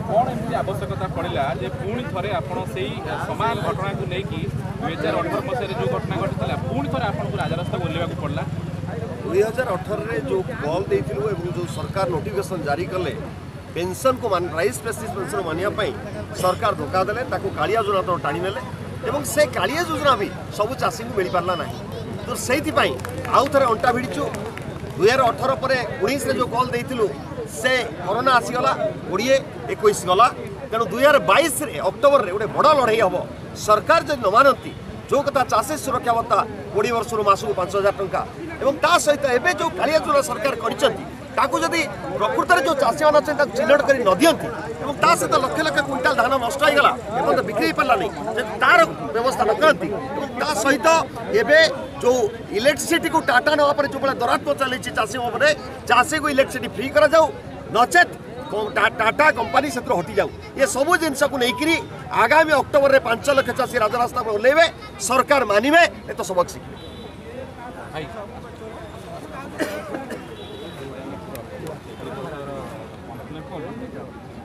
कौन एमती आवश्यकता पड़ा जे पुणी थे आपड़ से सामान घटना को लेकिन 2018 मसीह जो घटना घटी पुणी थे आपको राजरास्ता बोलवाक पड़ा 2018 जो कल देथिलु एवं जो सरकार नोटिफिकेशन जारी कले पेंशन को राइस बेसिस पेंशन मानिया सरकार धोखा देले ताको कालिया योजना तो टाणी नेले एवं से कालिया योजना भी सब चाषी को मिल पारला ना तो से आउ थे अंटा भिड़चु 2018 पर 19 जो कल देथिलु से कोरोना आसीगला 20-21 गला तेणु 2022 अक्टोबर में गोटे बड़ लड़ाई हम सरकार जब न मानती जो कथा चाषी सुरक्षा भत्ता 20 वर्ष मासक 5,000 टंका एवं ता सहित एवं जो कालिया योजना सरकार करी प्रकृत में जो चाषी मैंने अच्छे चिन्हट कर न दिखती ता सहित लक्ष लक्ष क्विंटाल धान नष्ट होगा एवं बिक्री पारा नहीं तार व्यवस्था न करती ता सहित एवं जो इलेक्ट्रिसिटी को टाटा नापर जो दरात्मक चली चाषी चाषी को इलेक्ट्रिसिटी फ्री करा जाऊ नचेत टाटा कंपनी से हटि जाऊ ये सब जिनस को लेकिन आगामी अक्टोबर में 5 लाख चाषी राजरास्ता पर ओह्लैबे सरकार मानिबे तो सबक शिखिबे।